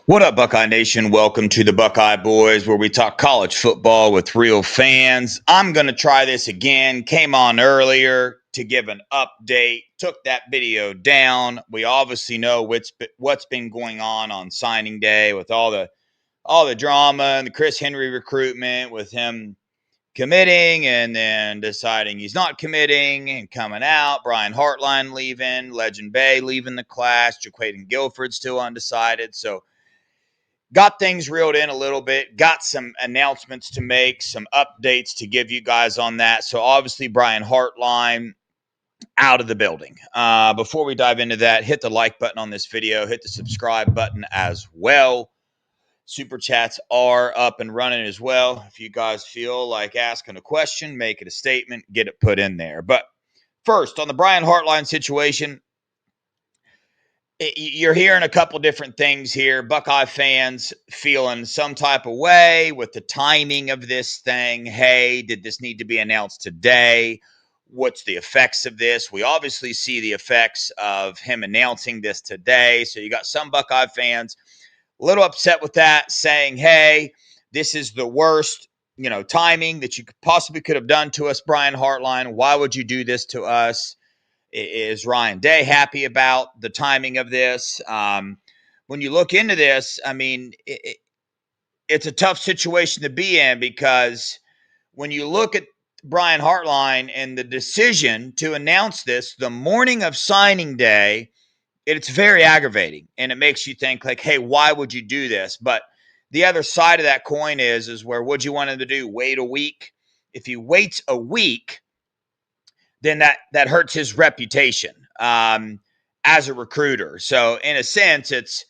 What up, Buckeye Nation? Welcome to the Buckeye Boys, where we talk college football with real fans. I'm going to try this again. Came on earlier to give an update, took that video down. We obviously know what's been going on signing day with all the drama and the Chris Henry recruitment, with him committing and then deciding he's not committing and coming out. Brian Hartline leaving, Legend Bay leaving the class, Jaquaden Guilford still undecided. So got things reeled in a little bit, got some announcements to make, some updates to give you guys on that. So obviously Brian Hartline out of the building. Before we dive into that, hit the like button on this video, hit the subscribe button as well. Super chats are up and running as well. If you guys feel like asking a question, make it a statement, get it put in there. But first, on the Brian Hartline situation, you're hearing a couple different things here. Buckeye fans feeling some type of way with the timing of this thing. Hey, did this need to be announced today? What's the effects of this? We obviously see the effects of him announcing this today. So you got some Buckeye fans a little upset with that, saying, hey, this is the worst, timing that you could have done to us, Brian Hartline. Why would you do this to us? Is Ryan Day happy about the timing of this? When you look into this, I mean, it's a tough situation to be in, because when you look at Brian Hartline and the decision to announce this the morning of signing day, it's very aggravating, and it makes you think like, hey, why would you do this? But the other side of that coin is where would you want him to do? Wait a week? If he waits a week, then that hurts his reputation as a recruiter. So in a sense, it's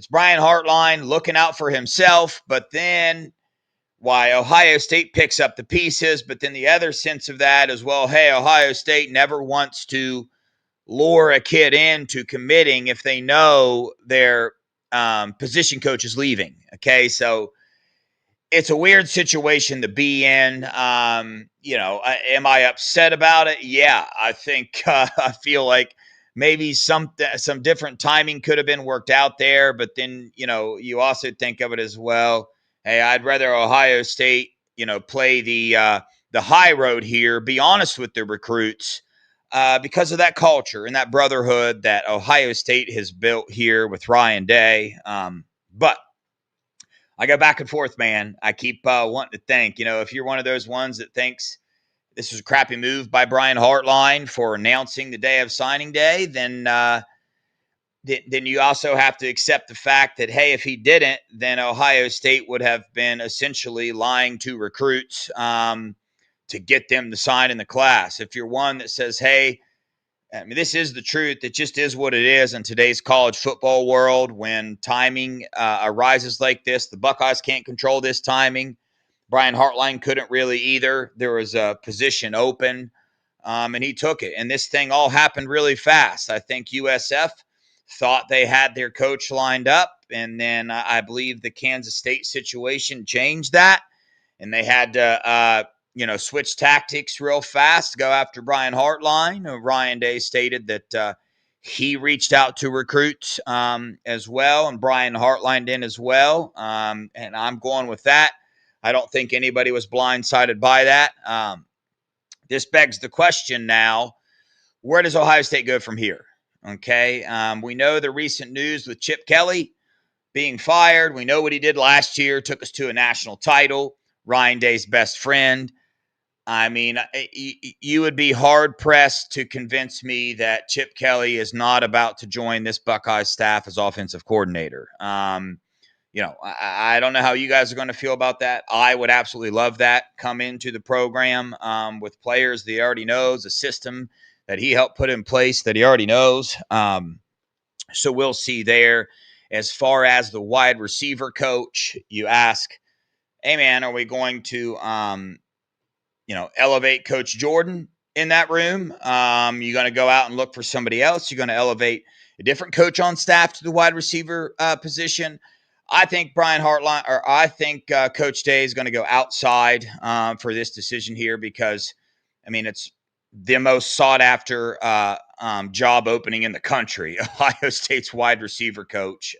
Brian Hartline looking out for himself, but then why Ohio State picks up the pieces. But then the other sense of that as well, hey, Ohio State never wants to lure a kid into committing if they know their position coach is leaving. Okay, so it's a weird situation to be in. Am I upset about it? Yeah, I think I feel like maybe some different timing could have been worked out there. But then, you also think of it as well. Hey, I'd rather Ohio State, play the high road here, be honest with the recruits, because of that culture and that brotherhood that Ohio State has built here with Ryan Day. But I go back and forth, man. I keep wanting to think, if you're one of those ones that thinks this was a crappy move by Brian Hartline for announcing the day of signing day, then you also have to accept the fact that, hey, if he didn't, then Ohio State would have been essentially lying to recruits to get them to sign in the class. If you're one that says, hey, I mean, this is the truth. It just is what it is in today's college football world. When timing arises like this, the Buckeyes can't control this timing. Brian Hartline couldn't really either. There was a position open, and he took it. And this thing all happened really fast. I think USF thought they had their coach lined up, and then I believe the Kansas State situation changed that, and they had to switch tactics real fast, go after Brian Hartline. Ryan Day stated that he reached out to recruits as well, and Brian Hartline did as well. And I'm going with that. I don't think anybody was blindsided by that. This begs the question now, where does Ohio State go from here? Okay, we know the recent news with Chip Kelly being fired. We know what he did last year, took us to a national title. Ryan Day's best friend. I mean, you would be hard-pressed to convince me that Chip Kelly is not about to join this Buckeye staff as offensive coordinator. I don't know how you guys are going to feel about that. I would absolutely love that. Come into the program with players that he already knows, a system that he helped put in place that he already knows. So we'll see there. As far as the wide receiver coach, you ask, hey, man, are we going to elevate Coach Jordan in that room? You're going to go out and look for somebody else. You're going to elevate a different coach on staff to the wide receiver position. I think Coach Day is going to go outside for this decision here, because, I mean, it's the most sought after job opening in the country, Ohio State's wide receiver coach.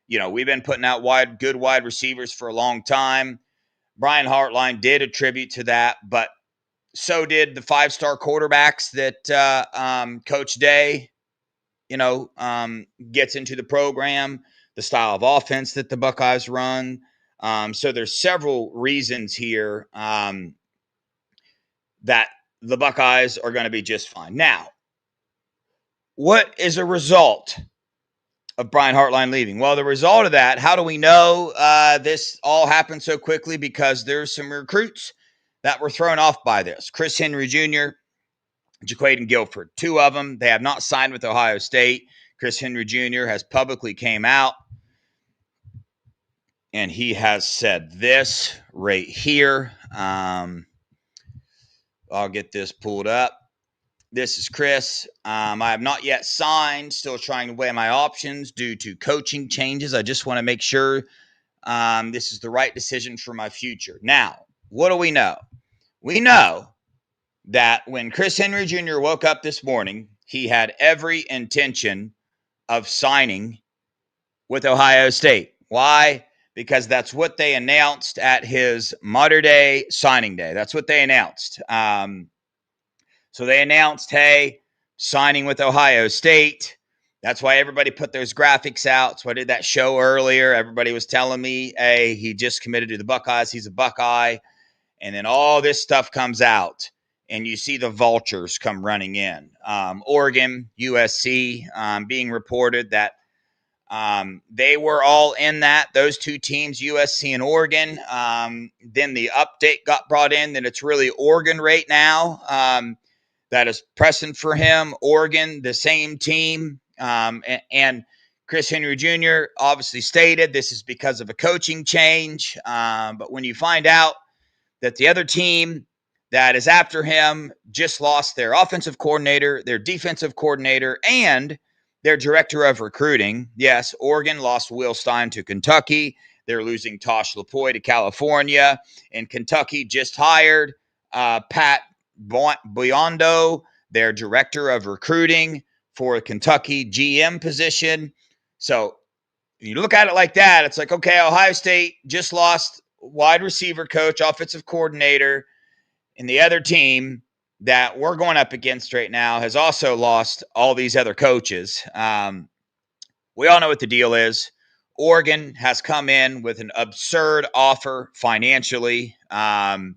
we've been putting out good wide receivers for a long time. Brian Hartline did attribute to that, but so did the 5-star quarterbacks that Coach Day, gets into the program, the style of offense that the Buckeyes run. So there's several reasons here that the Buckeyes are going to be just fine. Now, what is a result of Brian Hartline leaving? Well, the result of that, how do we know this all happened so quickly? Because there's some recruits that were thrown off by this. Chris Henry Jr., Jaquaden Guilford, 2 of them. They have not signed with Ohio State. Chris Henry Jr. has publicly came out, and he has said this right here. I'll get this pulled up. This is Chris. I have not yet signed, still trying to weigh my options due to coaching changes. I just want to make sure this is the right decision for my future. Now, what do we know? We know that when Chris Henry Jr. woke up this morning, he had every intention of signing with Ohio State. Why? Because that's what they announced at his Mater Dei signing day. That's what they announced. So they announced, hey, signing with Ohio State. That's why everybody put those graphics out. So I did that show earlier. Everybody was telling me, hey, he just committed to the Buckeyes. He's a Buckeye. And then all this stuff comes out, and you see the vultures come running in. Oregon, USC, being reported that they were all in that. Those 2 teams, USC and Oregon. Then the update got brought in that it's really Oregon right now. That is pressing for him. Oregon, the same team. And Chris Henry Jr. obviously stated this is because of a coaching change. But when you find out that the other team that is after him just lost their offensive coordinator, their defensive coordinator, and their director of recruiting. Yes, Oregon lost Will Stein to Kentucky. They're losing Tosh Lapoy to California. And Kentucky just hired Pat Biondo, their director of recruiting, for a Kentucky GM position. So you look at it like that, it's like, okay, Ohio State just lost wide receiver coach, offensive coordinator, and the other team that we're going up against right now has also lost all these other coaches. We all know what the deal is. Oregon has come in with an absurd offer financially, and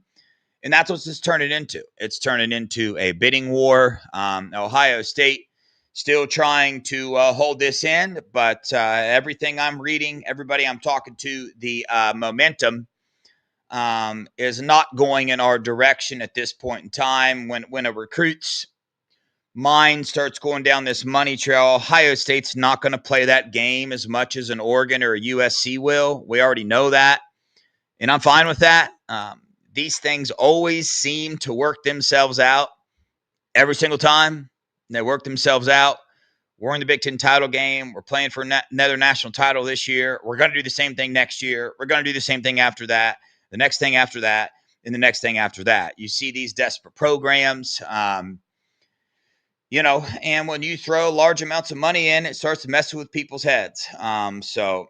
that's what it's turning into. It's turning into a bidding war. Ohio State still trying to hold this in, but everything I'm reading, everybody I'm talking to, the momentum is not going in our direction at this point in time. When a recruit's mind starts going down this money trail, Ohio State's not going to play that game as much as an Oregon or a USC will. We already know that, and I'm fine with that. These things always seem to work themselves out every single time. They work themselves out. We're in the Big Ten title game. We're playing for another national title this year. We're going to do the same thing next year. We're going to do the same thing after that, the next thing after that, and the next thing after that. You see these desperate programs, and when you throw large amounts of money in, it starts to mess with people's heads. So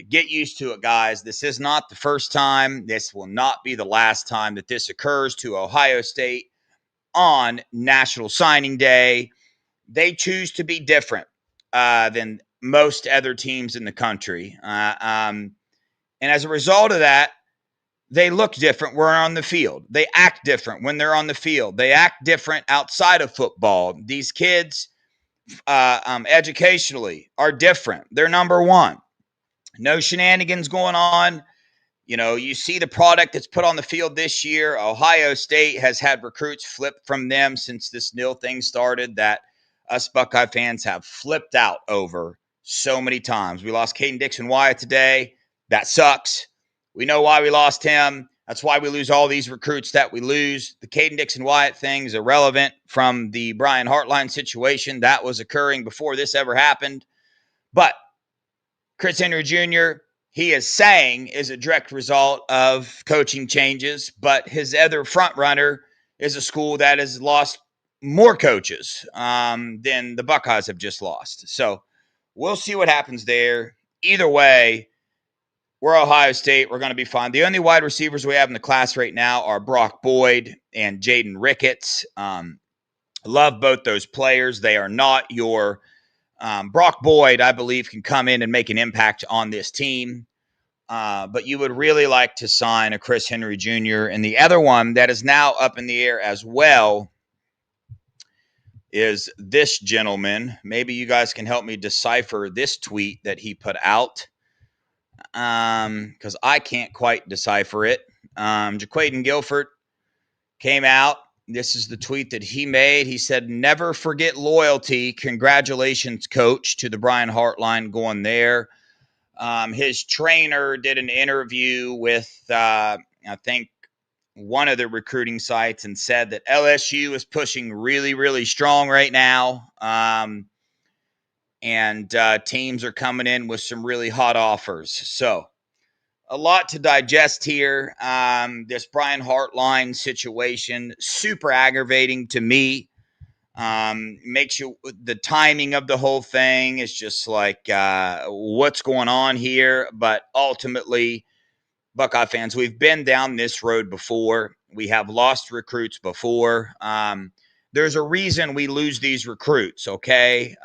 get used to it, guys. This is not the first time. This will not be the last time that this occurs to Ohio State on National Signing Day. They choose to be different than most other teams in the country. And as a result of that, they look different when they're on the field. They act different when they're on the field. They act different outside of football. These kids, educationally, are different. They're number one. No shenanigans going on. You see the product that's put on the field this year. Ohio State has had recruits flip from them since this nil thing started that us Buckeye fans have flipped out over so many times. We lost Caden Dixon-Wyatt today. That sucks. We know why we lost him. That's why we lose all these recruits that we lose. The Caden Dixon-Wyatt thing is irrelevant from the Brian Hartline situation. That was occurring before this ever happened. But Chris Henry Jr., he is saying, is a direct result of coaching changes, but his other front runner is a school that has lost more coaches than the Buckeyes have just lost. So we'll see what happens there. either way, we're Ohio State. We're going to be fine. The only wide receivers we have in the class right now are Brock Boyd and Jaden Ricketts. Love both those players. They are not your Brock Boyd, I believe, can come in and make an impact on this team. But you would really like to sign a Chris Henry Jr. And the other one that is now up in the air as well is this gentleman. Maybe you guys can help me decipher this tweet that he put out, because I can't quite decipher it. Jaquaden Guilford came out. This is the tweet that he made. He said, "Never forget loyalty. Congratulations, coach," to the Brian Hartline going there. His trainer did an interview with, I think, one of the recruiting sites and said that LSU is pushing really, really strong right now. And teams are coming in with some really hot offers. So a lot to digest here. This Brian Hartline situation, super aggravating to me. Makes you, the timing of the whole thing is just like, what's going on here? But ultimately, Buckeye fans, we've been down this road before. We have lost recruits before. There's a reason we lose these recruits, okay?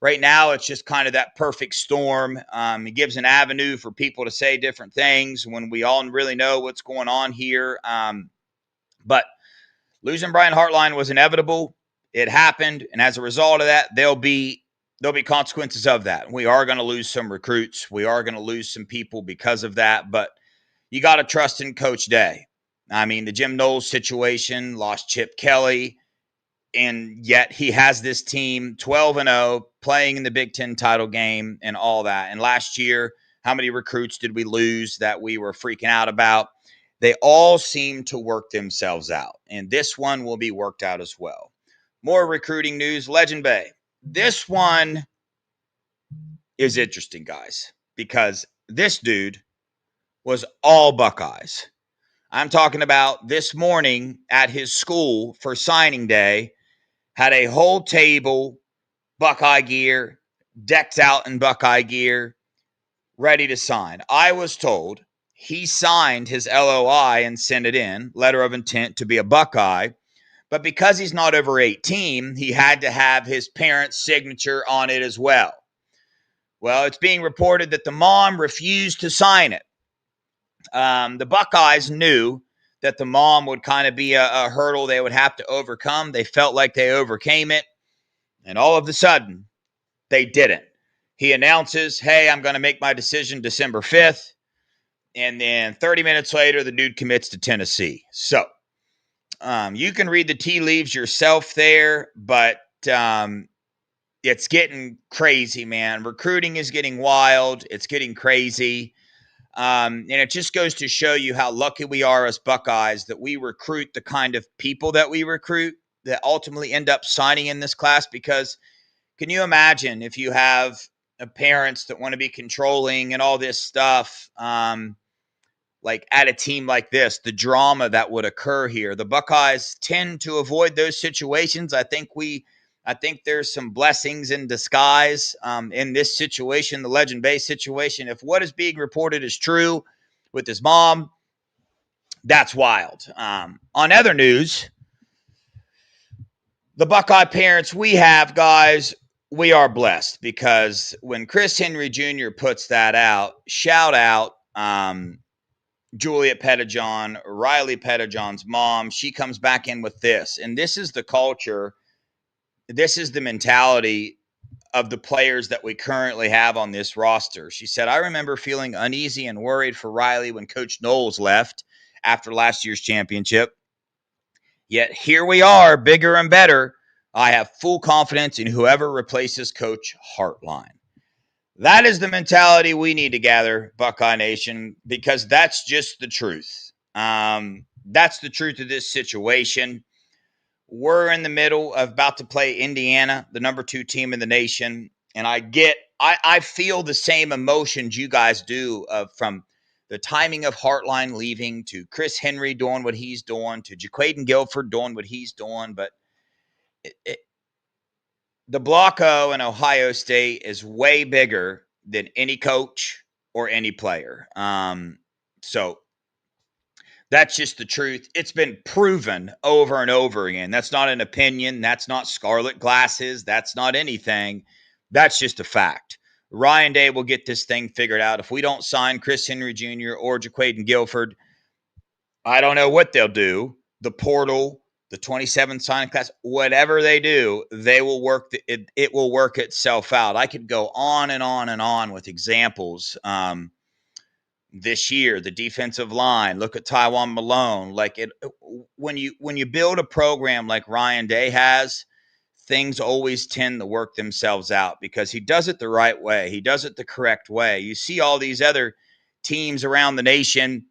Right now, it's just kind of that perfect storm. It gives an avenue for people to say different things when we all really know what's going on here. But losing Brian Hartline was inevitable. It happened, and as a result of that, there'll be consequences of that. We are going to lose some recruits. We are going to lose some people because of that, but you got to trust in Coach Day. I mean, the Jim Knowles situation, lost Chip Kelly, and yet he has this team 12-0, playing in the Big Ten title game and all that. And last year, how many recruits did we lose that we were freaking out about? They all seem to work themselves out, and this one will be worked out as well. More recruiting news, Legend Bay. This one is interesting, guys, because this dude was all Buckeyes. I'm talking about this morning at his school for signing day, had a whole table, Buckeye gear, decked out in Buckeye gear, ready to sign. I was told he signed his LOI and sent it in, letter of intent to be a Buckeye, but because he's not over 18, he had to have his parents' signature on it as well. Well, it's being reported that the mom refused to sign it. The Buckeyes knew that the mom would kind of be a hurdle they would have to overcome. They felt like they overcame it, and all of a sudden, they didn't. He announces, "Hey, I'm going to make my decision December 5th," and then 30 minutes later, the dude commits to Tennessee. So you can read the tea leaves yourself there, but it's getting crazy, man. Recruiting is getting wild. It's getting crazy. And it just goes to show you how lucky we are as Buckeyes that we recruit the kind of people that we recruit that ultimately end up signing in this class. Because can you imagine if you have parents that want to be controlling and all this stuff, like at a team like this, the drama that would occur here? The Buckeyes tend to avoid those situations. I think there's some blessings in disguise in this situation, the Legend Bay situation. If what is being reported is true with his mom, that's wild. On other news, the Buckeye parents we have, guys, we are blessed, because when Chris Henry Jr. puts that out, shout out Juliet Pettijohn, Riley Pettijohn's mom. She comes back in with this, and this is the culture. This is the mentality of the players that we currently have on this roster. She said, "I remember feeling uneasy and worried for Riley when Coach Knowles left after last year's championship. Yet here we are, bigger and better. I have full confidence in whoever replaces Coach Hartline." That is the mentality we need to gather, Buckeye Nation, because that's just the truth. That's the truth of this situation. We're in the middle of about to play Indiana, the number 2 team in the nation. And I feel the same emotions you guys do from the timing of Hartline leaving to Chris Henry doing what he's doing to Jaquaden Guilford doing what he's doing. But the Block O in Ohio State is way bigger than any coach or any player. So that's just the truth. It's been proven over and over again. That's not an opinion. That's not scarlet glasses. That's not anything. That's just a fact. Ryan Day will get this thing figured out. If we don't sign Chris Henry Jr. or Jaquaden Guilford, I don't know what they'll do. The portal, the 27 signing class, whatever they do, they will work. It will work itself out. I could go on and on and on with examples. This year, the defensive line. Look at Tywone Malone. Like it, when you build a program like Ryan Day has, things always tend to work themselves out because he does it the right way. He does it the correct way. You see all these other teams around the nation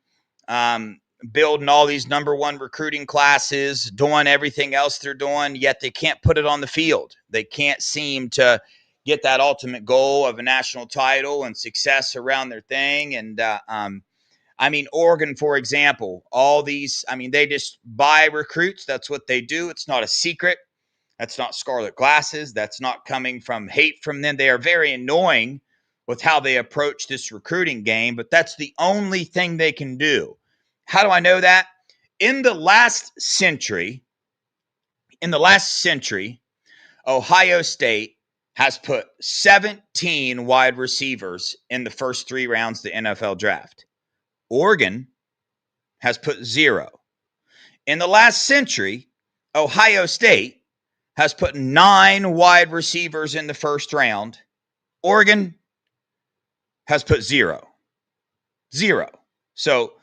building all these number one recruiting classes, doing everything else they're doing, yet they can't put it on the field. They can't seem to get that ultimate goal of a national title and success around their thing. And I mean, Oregon, for example, all these, I mean, they just buy recruits. That's what they do. It's not a secret. That's not scarlet glasses. That's not coming from hate from them. They are very annoying with how they approach this recruiting game, but that's the only thing they can do. How do I know that? In the last century, Ohio State has put 17 wide receivers in the first 3 rounds of the NFL draft. Oregon has put 0. In the last century, Ohio State has put 9 wide receivers in the first round. Oregon has put 0. 0. So,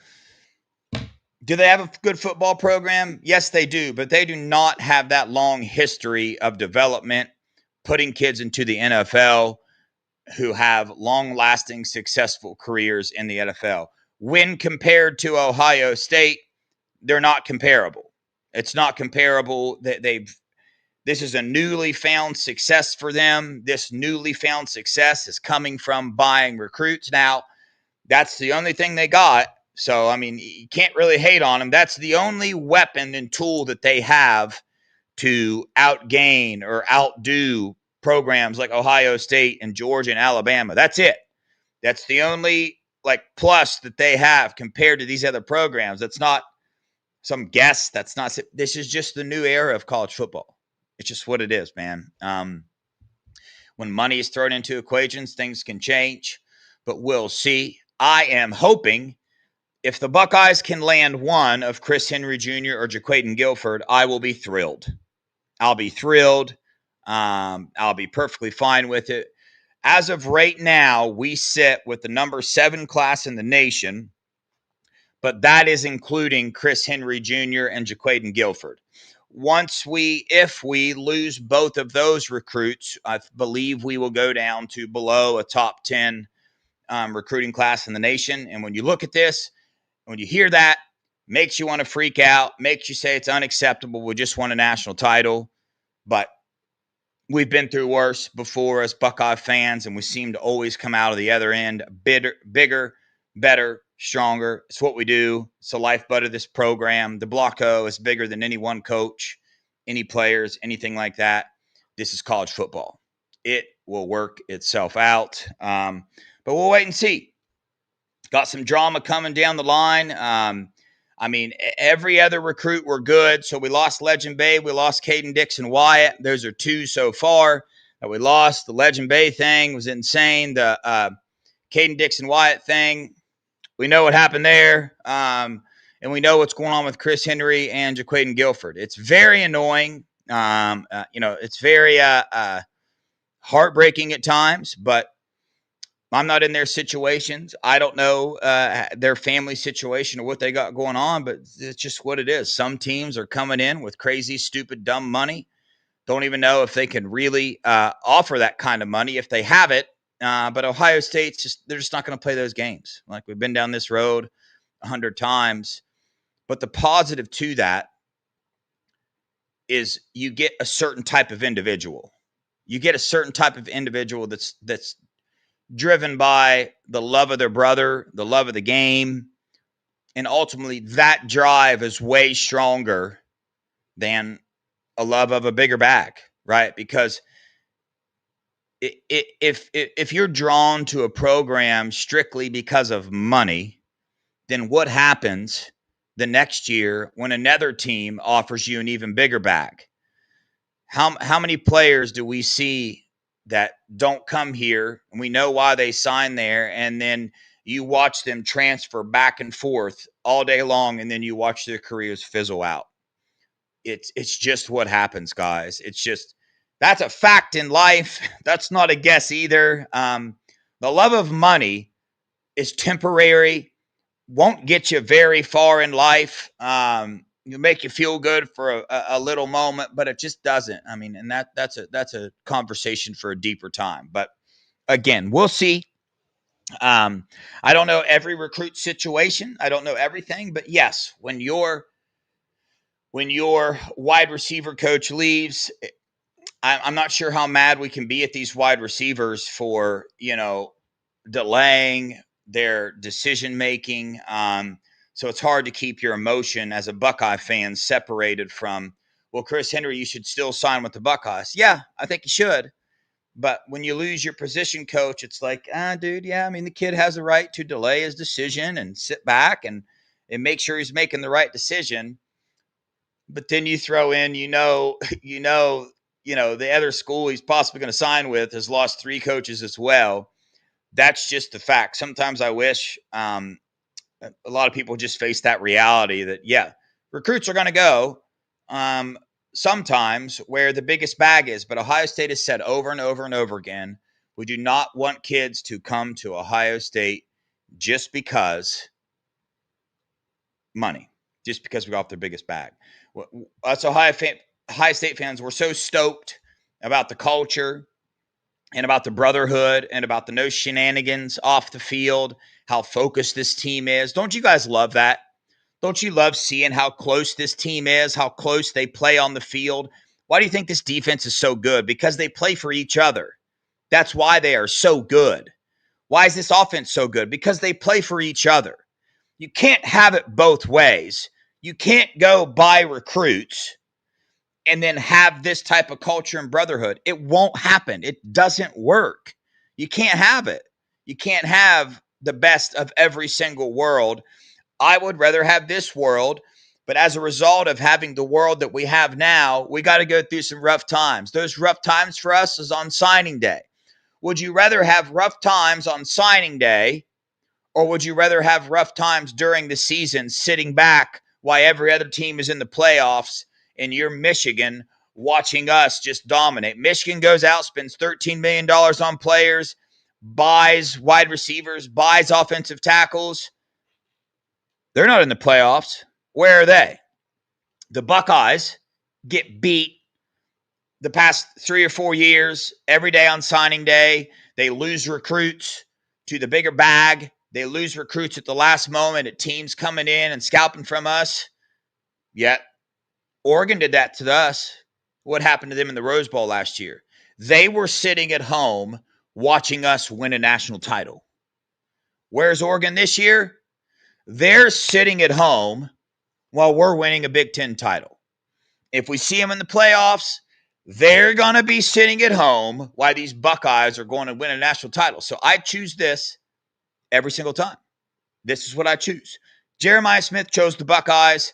do they have a good football program? Yes, they do, but they do not have that long history of development, putting kids into the NFL who have long-lasting, successful careers in the NFL. When compared to Ohio State, they're not comparable. It's not comparable. This is a newly found success for them. This newly found success is coming from buying recruits. Now, that's the only thing they got. So, I mean, you can't really hate on them. That's the only weapon and tool that they have to outgain or outdo programs like Ohio State and Georgia and Alabama. That's it. That's the only plus that they have compared to these other programs. That's not some guess. That's not. This is just the new era of college football. It's just what it is, man. When money is thrown into equations, things can change, but we'll see. I am hoping if the Buckeyes can land one of Chris Henry Jr. or Jaquaden Guilford, I will be thrilled. I'll be thrilled. I'll be perfectly fine with it. As of right now, we sit with the number 7 class in the nation, but that is including Chris Henry Jr. and Jaquaden Guilford. If we lose both of those recruits, I believe we will go down to below a top 10 recruiting class in the nation. And when you look at this, when you hear that, makes you want to freak out, makes you say it's unacceptable. We just won a national title. But we've been through worse before as Buckeye fans, and we seem to always come out of the other end bigger, better, stronger. It's what we do. It's the lifeblood of this program. The Block O is bigger than any one coach, any players, anything like that. This is college football. It will work itself out. But we'll wait and see. Got some drama coming down the line. I mean, every other recruit were good. So we lost Legend Bay. We lost Caden Dixon Wyatt. Those are 2 so far that we lost. The Legend Bay thing was insane. The Caden Dixon Wyatt thing, we know what happened there. And we know what's going on with Chris Henry and Jaquaden Guilford. It's very annoying. It's very heartbreaking at times, but I'm not in their situations. I don't know their family situation or what they got going on, but it's just what it is. Some teams are coming in with crazy, stupid, dumb money. Don't even know if they can really offer that kind of money if they have it. But Ohio State's they're just not going to play those games. Like, we've been down this road 100 times. But the positive to that is you get a certain type of individual. You get a certain type of individual that's driven by the love of their brother, the love of the game. And ultimately, that drive is way stronger than a love of a bigger bag, right? Because if you're drawn to a program strictly because of money, then what happens the next year when another team offers you an even bigger bag? How many players do we see that don't come here and we know why they signed there, and then you watch them transfer back and forth all day long, and then you watch their careers fizzle out? It's just what happens, guys. It's just, that's a fact in life. That's not a guess either. The love of money is temporary, won't get you very far in life. You make you feel good for a little moment, but it just doesn't. I mean, and that's a conversation for a deeper time. But again, we'll see. I don't know every recruit situation. I don't know everything, but yes, when your wide receiver coach leaves, I'm not sure how mad we can be at these wide receivers for, delaying their decision making. So it's hard to keep your emotion as a Buckeye fan separated from, well, Chris Henry, you should still sign with the Buckeyes. Yeah, I think you should. But when you lose your position coach, it's like, dude, yeah, I mean, the kid has a right to delay his decision and sit back and make sure he's making the right decision. But then you throw in, the other school he's possibly going to sign with has lost 3 coaches as well. That's just the fact. Sometimes I wish a lot of people just face that reality that, yeah, recruits are going to go sometimes where the biggest bag is. But Ohio State has said over and over and over again, we do not want kids to come to Ohio State just because money, just because we got off their biggest bag. Us Ohio State fans, we're so stoked about the culture and about the brotherhood and about the no shenanigans off the field, how focused this team is. Don't you guys love that? Don't you love seeing how close this team is, how close they play on the field? Why do you think this defense is so good? Because they play for each other. That's why they are so good. Why is this offense so good? Because they play for each other. You can't have it both ways. You can't go buy recruits and then have this type of culture and brotherhood. It won't happen. It doesn't work. You can't have it. You can't have the best of every single world. I would rather have this world, but as a result of having the world that we have now, we got to go through some rough times. Those rough times for us is on signing day. Would you rather have rough times on signing day, or would you rather have rough times during the season sitting back while every other team is in the playoffs and you're Michigan watching us just dominate? Michigan goes out, spends $13 million on players, buys wide receivers, buys offensive tackles. They're not in the playoffs. Where are they? The Buckeyes get beat the past 3 or 4 years every day on signing day. They lose recruits to the bigger bag. They lose recruits at the last moment at teams coming in and scalping from us. Yet, Oregon did that to us. What happened to them in the Rose Bowl last year? They were sitting at home watching us win a national title. Where's Oregon this year? They're sitting at home while we're winning a Big Ten title. If we see them in the playoffs, they're going to be sitting at home while these Buckeyes are going to win a national title. So I choose this every single time. This is what I choose. Jeremiah Smith chose the Buckeyes.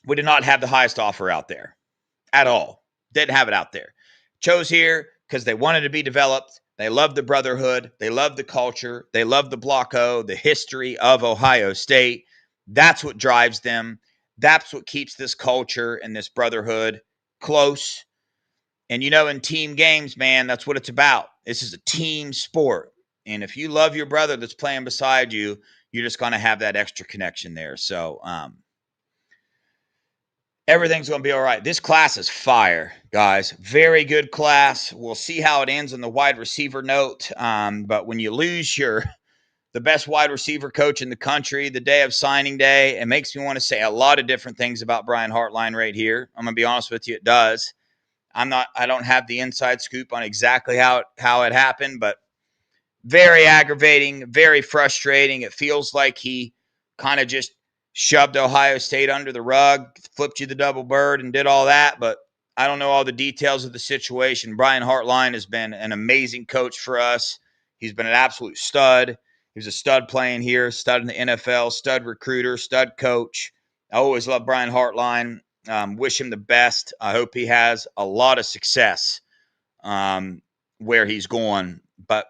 We did not have the highest offer out there at all. Didn't have it out there. Chose here because they wanted to be developed. They love the brotherhood. They love the culture. They love the Block O, the history of Ohio State. That's what drives them. That's what keeps this culture and this brotherhood close. And in team games, man, that's what it's about. This is a team sport. And if you love your brother that's playing beside you, you're just going to have that extra connection there. So everything's going to be all right. This class is fire, guys. Very good class. We'll see how it ends on the wide receiver note. But when you lose the best wide receiver coach in the country the day of signing day, it makes me want to say a lot of different things about Brian Hartline right here. I'm going to be honest with you, it does. I don't have the inside scoop on exactly how it happened, but very aggravating, very frustrating. It feels like he kind of just shoved Ohio State under the rug, flipped you the double bird, and did all that. But I don't know all the details of the situation. Brian Hartline has been an amazing coach for us. He's been an absolute stud. He was a stud playing here, stud in the NFL, stud recruiter, stud coach. I always love Brian Hartline. Wish him the best. I hope he has a lot of success where he's going. But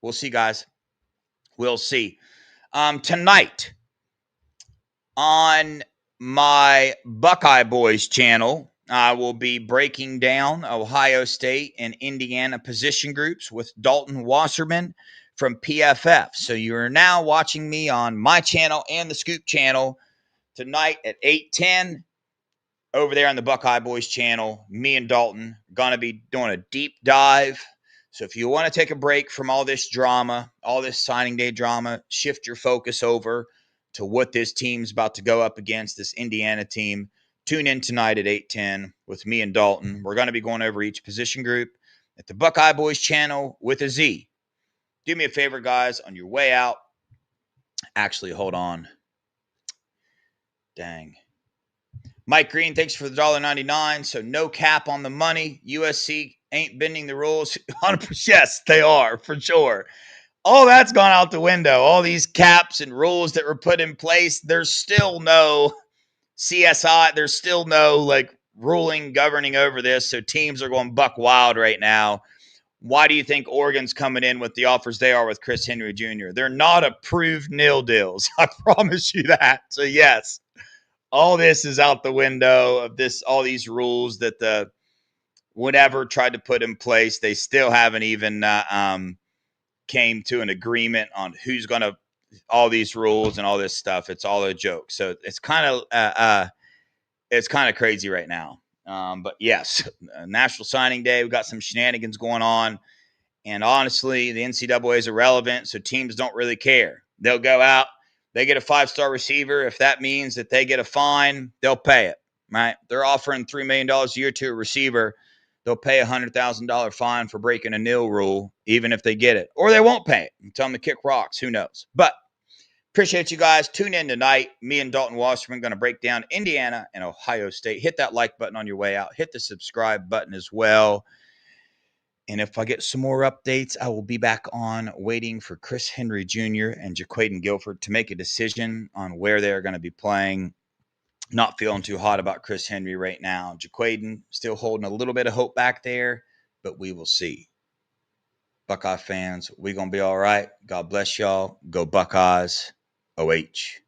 we'll see, guys. We'll see. Tonight on my Buckeye Boys channel, I will be breaking down Ohio State and Indiana position groups with Dalton Wasserman from PFF. So you are now watching me on my channel and the Scoop channel tonight at 8:10 over there on the Buckeye Boys channel. Me and Dalton are going to be doing a deep dive. So if you want to take a break from all this drama, all this signing day drama, shift your focus over to what this team's about to go up against, this Indiana team. Tune in tonight at 8:10 with me and Dalton. We're going to be going over each position group at the Buckeye Boys channel with a Z. Do me a favor, guys, on your way out. Actually, hold on. Dang. Mike Green, thanks for the $1.99. So no cap on the money. USC ain't bending the rules. 100%. Yes, they are, for sure. All that's gone out the window. All these caps and rules that were put in place, there's still no CSI. There's still no like ruling governing over this. So teams are going buck wild right now. Why do you think Oregon's coming in with the offers they are with Chris Henry Jr.? They're not approved nil deals. I promise you that. So yes, all this is out the window of this. All these rules that the whatever tried to put in place, they still haven't even came to an agreement on who's going to all these rules and all this stuff. It's all a joke. So it's kind of crazy right now. But yes, National Signing Day, we've got some shenanigans going on. And honestly, the NCAA is irrelevant, so teams don't really care. They'll go out, they get a 5-star receiver. If that means that they get a fine, they'll pay it, right? They're offering $3 million a year to a receiver. They'll pay a $100,000 fine for breaking a nil rule, even if they get it. Or they won't pay it and tell them to kick rocks. Who knows? But appreciate you guys. Tune in tonight. Me and Dalton Wasserman going to break down Indiana and Ohio State. Hit that like button on your way out. Hit the subscribe button as well. And if I get some more updates, I will be back on waiting for Chris Henry Jr. and Jaquaden Guilford to make a decision on where they're going to be playing. Not feeling too hot about Chris Henry right now. Jaquaden still holding a little bit of hope back there, but we will see. Buckeye fans, we going to be all right. God bless y'all. Go Buckeyes. OH.